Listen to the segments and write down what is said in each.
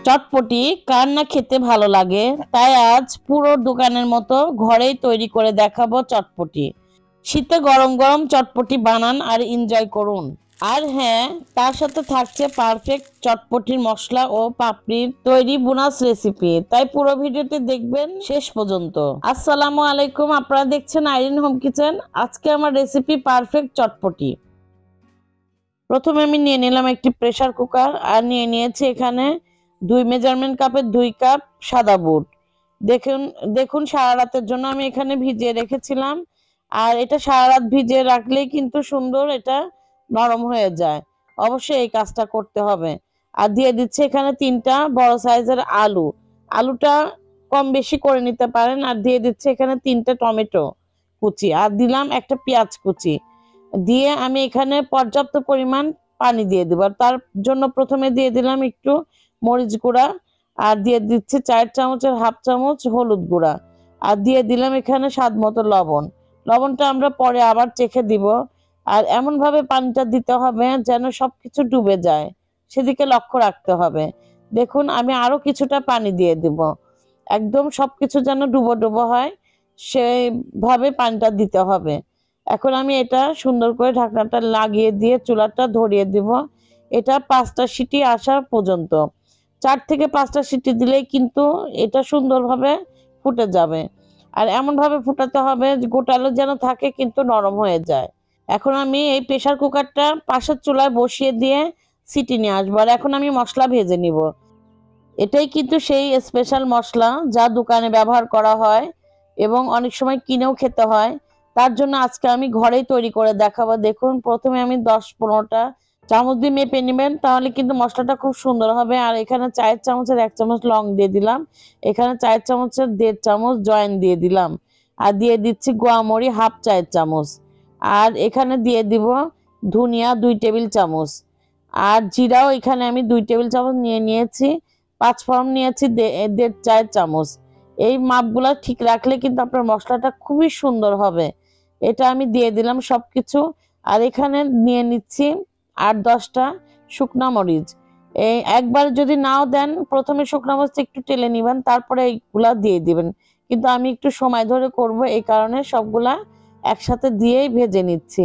চটপটি কার না খেতে ভালো লাগে, তাই আজ পুরো দোকানের মতো ঘরেই তৈরি করে দেখাবো চটপটি। শীতে গরম গরম চটপটি বানান আর এনজয় করুন। আর হ্যাঁ, তার সাথে থাকছে পারফেক্ট চটপটির মশলা ও পাপড়ির তৈরি বোনাস রেসিপি, তাই পুরো ভিডিওটি দেখবেন শেষ পর্যন্ত। আসসালামু আলাইকুম, আপনারা দেখছেন আইরিন হোম কিচেন। আজকে আমার রেসিপি পারফেক্ট চটপটি। প্রথমে আমি নিয়ে নিলাম একটি প্রেসার কুকার আর নিয়ে নিয়েছি এখানে 2 মেজারমেন্ট কাপের 2 কাপ সাদা বুট। দেখুন দেখুন সারা রাতের জন্য আমি এখানে ভিজিয়ে রেখেছিলাম। আর এটা সারা রাত ভিজিয়ে রাখলেই কিন্তু সুন্দর এটা নরম হয়ে যায়। অবশ্যই এই কাজটা করতে হবে। আর দিয়ে দিচ্ছি এখানে 3টা বড় সাইজের আলু। আলুটা কম বেশি করে নিতে পারেন। আর দিয়ে দিচ্ছি এখানে 3টা টমেটো কুচি, আর দিলাম একটা পেঁয়াজ কুচি। দিয়ে আমি এখানে পর্যাপ্ত পরিমাণ পানি দিয়ে দেব। তার জন্য প্রথমে দিয়ে দিলাম একটু মরিচ গুঁড়া, আর দিয়ে দিচ্ছি 4 চামচের হাফ চামচ হলুদ গুঁড়া, আর দিয়ে দিলাম এখানে স্বাদ মতো লবণ। লবণটা আমরা পরে আবার চেখে দিব। আর এমন ভাবে পানিটা দিতে হবে যেন সবকিছু ডুবে যায়, সেদিকে লক্ষ্য রাখতে হবে। দেখুন আমি আরো কিছুটা পানি দিয়ে দিব, একদম সবকিছু যেন ডুবো ডুবো হয় সেইভাবে পানিটা দিতে হবে। এখন আমি এটা সুন্দর করে ঢাকনাটা লাগিয়ে দিয়ে চুলাটা ধরিয়ে দিব। এটা 5টা সিটি আসা পর্যন্ত, 4 থেকে 5টা সিটি দিলেই কিন্তু এটা সুন্দরভাবে ফুটে যাবে। আর এমনভাবে ফুটাতে হবে যে গোটালো যেন থাকে কিন্তু নরম হয়ে যায়। এখন আমি এই প্রেসার কুকারটা পাশের চুলায় বসিয়ে দিয়ে সিটি নিয়ে আসবো। আর এখন আমি মশলা ভেজে নিব। এটাই কিন্তু সেই স্পেশাল মশলা যা দোকানে ব্যবহার করা হয় এবং অনেক সময় কিনেও খেতে হয়। তার জন্য আজকে আমি ঘরেই তৈরি করে দেখাবো। দেখুন প্রথমে আমি 10-15টা চামচ দিয়ে মেপে নেবেন, তাহলে কিন্তু মশলাটা খুব সুন্দর হবে। আর এখানে 4 চামচের 1 চামচ লং দিয়ে দিলাম, এখানে 4 চামচের 1.5 চামচ জয়েন দিয়ে দিলাম, আর দিয়ে দিচ্ছি গোয়ামরি হাফ 4 চামচ, আর এখানে দিয়ে দিব ধনিয়া 2 টেবিল চামচ, আর জিরাও এখানে আমি 2 টেবিল চামচ নিয়ে নিয়েছি। 5 ফোড়ন নিয়েছি 1.5 চামচ। এই মাপগুলো ঠিক রাখলে কিন্তু আপনার মশলাটা খুবই সুন্দর হবে। এটা আমি দিয়ে দিলাম সবকিছু। আর এখানে নিয়ে নিচ্ছি 8-10টা শুকনা মরিচ। এই একবার যদি নাও দেন, প্রথমে শুকনা মরিচ একটু টেলে নিবেন, তারপরে এইগুলা দিয়ে দিবেন। কিন্তু আমি একটু সময় ধরে করব, এই কারণে সবগুলা একসাথে দিয়েই ভেজে নিচ্ছি।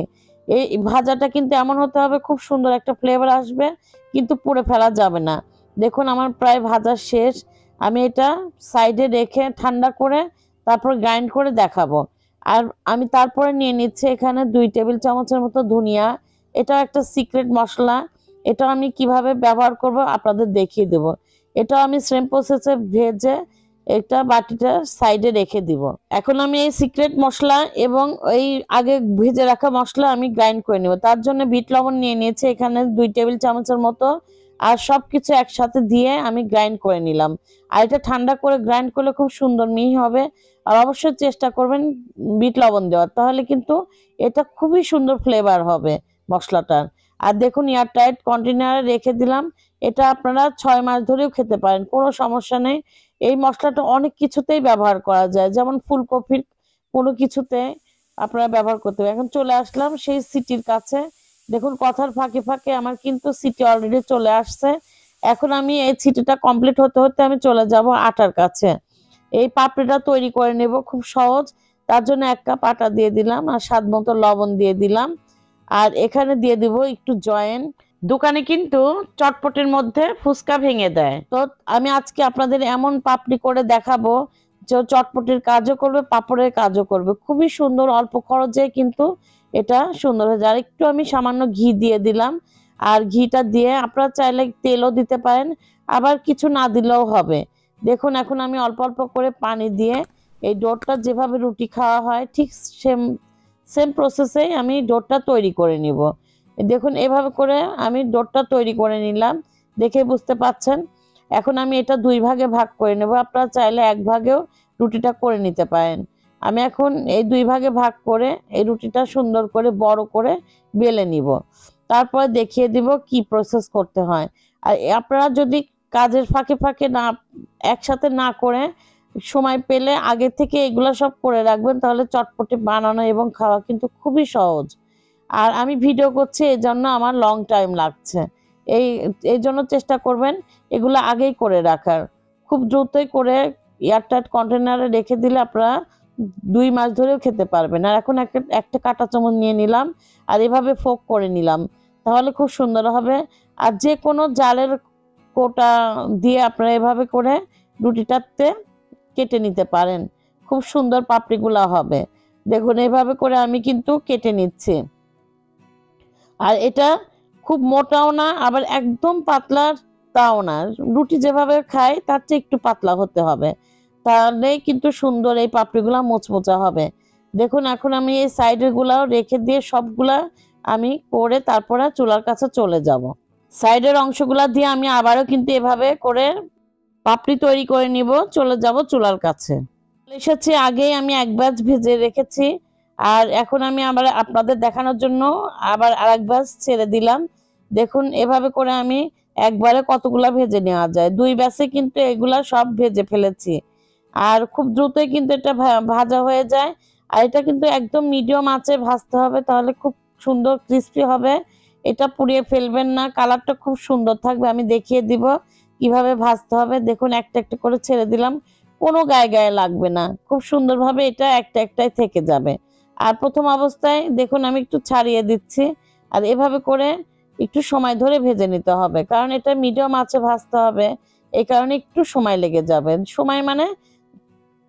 এই ভাজাটা কিন্তু এমন হতে হবে খুব সুন্দর একটা ফ্লেভার আসবে, কিন্তু পুড়ে ফেলা যাবে না। দেখুন আমার প্রায় ভাজা শেষ। আমি এটা সাইডে রেখে ঠান্ডা করে তারপর গ্রাইন্ড করে দেখাবো। আর আমি তারপরে নিয়ে নিচ্ছি এখানে 2 টেবিল চামচের মতো ধনিয়া। এটাও একটা সিক্রেট মশলা। এটা আমি কিভাবে ব্যবহার করব আপনাদের দেখিয়ে দেব। এটা আমি সেম প্রসেসে ভেজে একটা বাটিটা সাইডে রেখে দিব। এখন আমি এই সিক্রেট মশলা এবং এই আগে ভেজে রাখা মশলা আমি গ্রাইন্ড করে নেব। তার জন্য বিট লবণ নিয়ে নিয়েছি এখানে 2 টেবিল চামচের মতো, আর সবকিছু একসাথে দিয়ে আমি গ্রাইন্ড করে নিলাম। আর এটা ঠান্ডা করে গ্রাইন্ড করলে খুব সুন্দর মিহি হবে। আর অবশ্যই চেষ্টা করবেন বিট লবণ দেওয়ার, তাহলে কিন্তু এটা খুবই সুন্দর ফ্লেভার হবে মশলাটার। আর দেখুন এয়ারটাইট কন্টেনারে রেখে দিলাম। এটা আপনারা 6 মাস ধরেও খেতে পারেন, কোনো সমস্যা নেই। এই মশলাটা অনেক কিছুতেই ব্যবহার করা যায়, যেমন ফুলকপির কোনো কিছুতে আপনারা ব্যবহার করতে পারেন। এখন চলে আসলাম সেই সিটির কাছে। দেখুন কথার ফাঁকে ফাঁকে আমার কিন্তু সিটি অলরেডি চলে আসছে। এখন আমি এই সিটিটা কমপ্লিট হতে হতে আমি চলে যাব আটার কাছে। এই পাপড়িটা তৈরি করে নেব, খুব সহজ। তার জন্য 1 কাপ আটা দিয়ে দিলাম, আর স্বাদ মতো লবণ দিয়ে দিলাম। আর এখানে দিয়ে দিব একটু জয়েন। দোকানে কিন্তু চটপটির মধ্যে ফুচকা ভেঙে দেয়, তো আমি আজকে আপনাদের এমন পাপড়ি করে দেখাবো যে চটপটির কাজও করবে, পাপড়ের কাজও করবে। খুবই সুন্দর, অল্প খরচে কিন্তু এটা সুন্দর হয়ে যায়। আর একটু আমি সামান্য ঘি দিয়ে দিলাম। আর ঘিটা দিয়ে আপনারা চাইলে তেলও দিতে পারেন, আবার কিছু না দিলেও হবে। দেখুন এখন আমি অল্প অল্প করে পানি দিয়ে এই ডোটা যেভাবে রুটি খাওয়া হয় ঠিক সেম সেম প্রসেসেই আমি ডোটা তৈরি করে নিব। দেখুন এভাবে করে আমি ডোটা তৈরি করে নিলাম, দেখে বুঝতে পাচ্ছেন। এখন আমি এটা 2 ভাগে ভাগ করে নেব। আপনারা চাইলে 1 ভাগেও রুটিটা করে নিতে পারেন। আমি এখন এই 2 ভাগে ভাগ করে এই রুটিটা সুন্দর করে বড় করে বেলে নিব। তারপরে দেখিয়ে দিব কি প্রসেস করতে হয়। আর আপনারা যদি কাজের ফাঁকে ফাঁকে না একসাথে না করে সময় পেলে আগে থেকে এগুলো সব করে রাখবেন, তাহলে চটপটি বানানো এবং খাওয়া কিন্তু খুবই সহজ। আর আমি ভিডিও করছি এই জন্য আমার লং টাইম লাগছে। এই এই জন্য চেষ্টা করবেন এগুলো আগেই করে রাখার। খুব দ্রুতই করে এয়ারটাইট কন্টেনারে রেখে দিলে আপনারা 2 মাস ধরেও খেতে পারবেন। আর এখন একটা কাঁটা চামচ নিয়ে নিলাম আর এভাবে ফোক করে নিলাম, তাহলে খুব সুন্দর হবে। আর যে কোনো জালের কোটা দিয়ে আপনারা এভাবে করে রুটিটাতে কেটে নিতে পারেন, খুব সুন্দর পাপড়িগুলা হবে। দেখুন এভাবে করে আমি কিন্তু কেটে নিচ্ছি। আর এটা খুব মোটাও না আবার একদম পাতলা তাও না, রুটি যেভাবে খাই তার চেয়ে একটু পাতলা হতে হবে, তাহলে কিন্তু সুন্দর এই পাপড়িগুলা মোচমোচা হবে। দেখুন এখন আমি এই সাইডের গুলাও রেখে দিয়ে সবগুলা আমি করে তারপরে চুলার কাছে চলে যাব। সাইডের অংশগুলা দিয়ে আমি আবারও কিন্তু এভাবে করে পাপড়ি তৈরি করে নিব, চলে যাব চুলার কাছে। এসেছি আগেই আমি এক ব্যাচ ভেজে রেখেছি, আর এখন আমি আবার আপনাদের দেখানোর জন্য আবার আরেক ব্যাচ ছেড়ে দিলাম। দেখুন এভাবে করে আমি একবারে কতগুলা ভেজে নেওয়া যায়, 2 ব্যাচে কিন্তু এগুলা সব ভেজে ফেলেছি। আর খুব দ্রুতই কিন্তু এটা ভাজা হয়ে যায়। আর এটা কিন্তু একদম মিডিয়াম আঁচে ভাজতে হবে, তাহলে খুব সুন্দর ক্রিস্পি হবে। এটা পুড়িয়ে ফেলবেন না, কালারটা খুব সুন্দর থাকবে। আমি দেখিয়ে দিব কিভাবে ভাজতে হবে। দেখুন একটা একটা করে ছেড়ে দিলাম, কোনো গায়ে গায়ে লাগবে না, খুব সুন্দরভাবে এটা একটা একটাই থেকে যাবে। আর প্রথম অবস্থায় দেখুন আমি একটু ছাড়িয়ে দিচ্ছি, আর এভাবে করে একটু সময় ধরে ভেজে নিতে হবে, কারণ এটা মিডিয়াম আঁচে ভাজতে হবে, এই কারণে একটু সময় লেগে যাবে। সময় মানে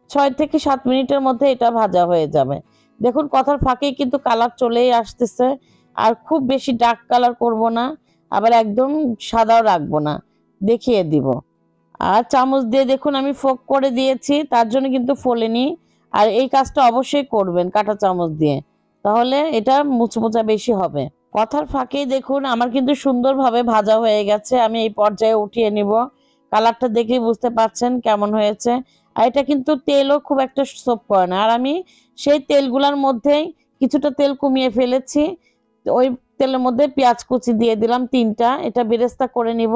6 থেকে 7 মিনিটের মধ্যে এটা ভাজা হয়ে যাবে। দেখুন কথার ফাঁকেই কিন্তু কালার চলেই আসতেছে। আর খুব বেশি ডার্ক কালার করব না, আবার একদম সাদাও রাখবো না, দেখিয়ে দিব। আর চামচ দিয়ে দেখুন আমি ফোক করে দিয়েছি, তার জন্য কিন্তু ফোলেনি। আর এই কাজটা অবশ্যই করবেন কাঁটা চামচ দিয়ে, তাহলে এটা মুচমুচা বেশি হবে। কথার ফাঁকেই দেখুন আমার কিন্তু সুন্দরভাবে ভাজা হয়ে গেছে, আমি এই পর্যায়ে উঠিয়ে নিব। কালারটা দেখেই বুঝতে পারছেন কেমন হয়েছে। আর এটা কিন্তু তেলও খুব একটা সোপ করে না, আর আমি সেই তেলগুলোর মধ্যেই কিছুটা তেল কমিয়ে ফেলেছি। ওই তেলের মধ্যে পেঁয়াজ কুচি দিয়ে দিলাম 3টা, এটা বেরেস্তা করে নিব।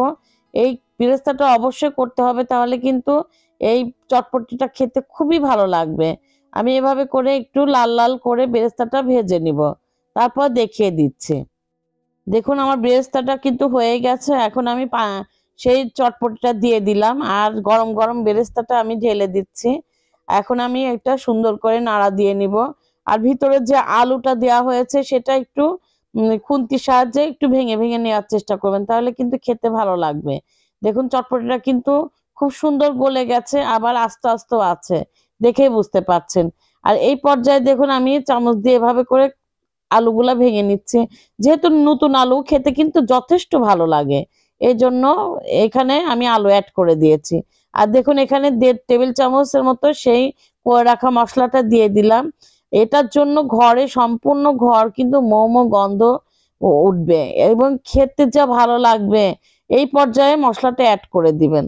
এই বেরেস্তাটা অবশ্যই করতে হবে, তাহলে কিন্তু এই চটপটিটা খেতে খুবই ভালো লাগবে। আমি এভাবে করে একটু লাল লাল করে বেরেস্তাটা ভেজে নিব, তারপর দেখিয়ে দিচ্ছি। দেখুন আমার বেরেস্তাটা কিন্তু হয়ে গেছে, এখন আমি সেই চটপটিটা দিয়ে দিলাম আর গরম গরম বেরেস্তাটা আমি ঢেলে দিচ্ছি। এখন আমি একটা সুন্দর করে নাড়া দিয়ে নিব। আর ভিতরে যে আলুটা দেওয়া হয়েছে সেটা একটু খুন্তির সাহায্যে একটু ভেঙে ভেঙে নেওয়ার চেষ্টা করবেন, তাহলে কিন্তু খেতে ভালো লাগবে। দেখুন চটপটিটা কিন্তু খুব সুন্দর গলে গেছে, আবার আস্তে আস্তেও আছে, দেখেই বুঝতে পাচ্ছেন। আর এই পর্যায়ে দেখুন আমি চামচ দিয়ে এভাবে করে আলুগুলা ভেঙে নিচ্ছি। যেহেতু নতুন আলু খেতে কিন্তু যথেষ্ট ভালো লাগে, এই জন্য এখানে আমি আলু অ্যাড করে দিয়েছি। আর দেখুন এখানে 1.5 টেবিল চামচের মতো সেই করে রাখা মশলাটা দিয়ে দিলাম। এটার জন্য ঘরে সম্পূর্ণ ঘর কিন্তু মোমো গন্ধ উঠবে এবং খেতে যা ভালো লাগবে। এই পর্যায়ে মশলাটা অ্যাড করে দিবেন।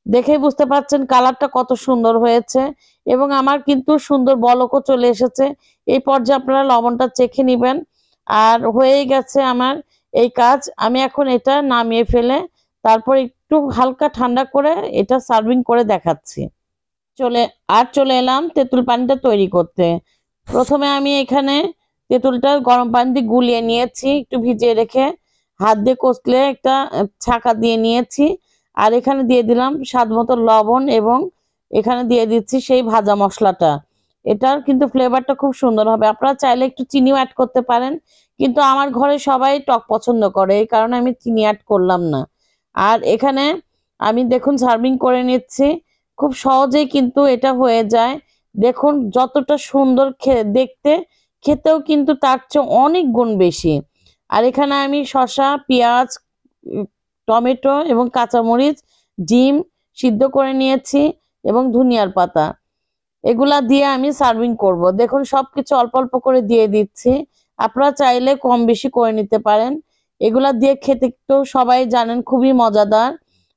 দেখেই বুঝতে পারছেন কালারটা কত সুন্দর হয়েছে, এবং আমার কিন্তু সুন্দর বলকও চলে এসেছে। এই পর্যায়ে আপনারা লবণটা চেখে নেবেন। আর হয়ে গেছে আমার এই কাজ। আমি এখন এটা নামিয়ে ফেলে তারপর একটু হালকা ঠান্ডা করে এটা সার্ভিং করে দেখাচ্ছি। চলে এলাম তেঁতুল পানিটা তৈরি করতে। প্রথমে আমি এখানে তেঁতুলটা গরম পানি দিয়ে গুলিয়ে নিয়েছি, একটু ভিজিয়ে রেখে হাত দিয়ে কষলে একটা ছাঁকা দিয়ে নিয়েছি। আর এখানে দিয়ে দিলাম স্বাদ মতো লবণ, এবং এখানে দিয়ে দিচ্ছি সেই ভাজা মশলাটা। এটার কিন্তু ফ্লেভারটা খুব সুন্দর হবে। আপনারা চাইলে একটু চিনিও অ্যাড করতে পারেন, কিন্তু আমার ঘরে সবাই টক পছন্দ করে, এই কারণে আমি চিনি অ্যাড করলাম না। আর এখানে আমি দেখুন সার্ভিং করে নিচ্ছি, খুব সহজেই কিন্তু এটা হয়ে যায়। দেখুন যতটা সুন্দর দেখতে, খেতেও কিন্তু তার চেয়ে অনেক গুণ বেশি। আর এখানে আমি শসা, পেঁয়াজ, টমেটো এবং কাঁচামরিচ, ডিম সিদ্ধ করে নিয়েছি এবং ধনিয়ার পাতা, এগুলা দিয়ে আমি সার্ভিং করব। দেখুন সবকিছু অল্প অল্প করে দিয়ে দিচ্ছি, আপনারা চাইলে কম বেশি করে নিতে পারেন। এগুলা দিয়ে খেতে তো সবাই জানেন খুবই মজাদার।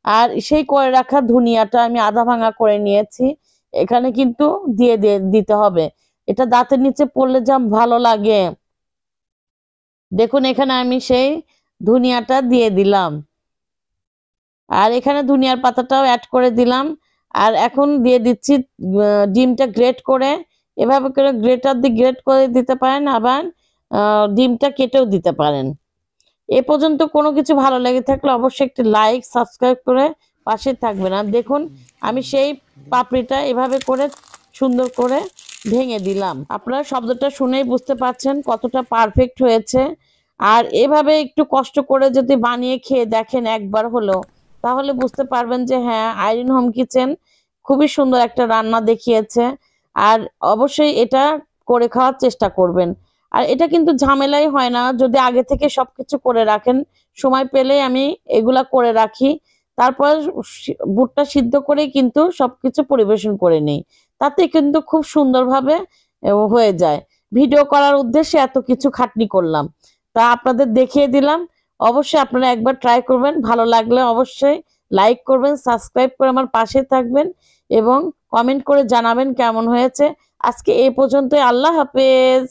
আর সেই করে রাখা ধনিয়াটা আমি আধা ভাঙা করে নিয়েছি, এখানে কিন্তু দিয়ে দিতে হবে। এটা দাঁতের নিচে পড়লে যা ভালো লাগে। দেখুন এখানে আমি সেই ধনিয়াটা দিয়ে দিলাম, আর এখানে ধনিয়ার পাতাটাও অ্যাড করে দিলাম। আর এখন দিয়ে দিচ্ছি ডিমটা গ্রেট করে, এভাবে করে গ্রেটার দিয়ে গ্রেট করে দিতে পারেন, আবার ডিমটা কেটেও দিতে পারেন। এ পর্যন্ত কোনো কিছু ভালো লেগে থাকলে অবশ্যই একটি লাইক সাবস্ক্রাইব করে পাশে থাকবেন। আর দেখুন আমি সেই পাপড়িটা এভাবে করে সুন্দর করে ভেঙে দিলাম। আপনারা শব্দটা শুনেই বুঝতে পারছেন কতটা পারফেক্ট হয়েছে। আর এভাবে একটু কষ্ট করে যদি বানিয়ে খেয়ে দেখেন একবার হলো, তাহলে বুঝতে পারবেন যে হ্যাঁ, আইরিন হোম কিচেন খুবই সুন্দর একটা রান্না দেখিয়েছে। আর অবশ্যই এটা করে খাওয়ার চেষ্টা করবেন। আর এটা কিন্তু ঝামেলাই হয় না যদি আগে থেকে সবকিছু করে রাখেন। সময় পেলেই আমি এগুলা করে রাখি, তারপর বুটটা সিদ্ধ করেই কিন্তু সবকিছু পরিবেশন করে নেই। তাতে কিন্তু খুব সুন্দরভাবে হয়ে যায়। ভিডিও করার উদ্দেশ্যে এত কিছু খাটনি করলাম, তা আপনাদের দেখিয়ে দিলাম। অবশ্যই আপনারা একবার ট্রাই করবেন, ভালো লাগলে অবশ্যই লাইক করবেন, সাবস্ক্রাইব করে আমার পাশে থাকবেন এবং কমেন্ট করে জানাবেন কেমন হয়েছে। আজকে এই পর্যন্তই, আল্লাহ হাফেজ।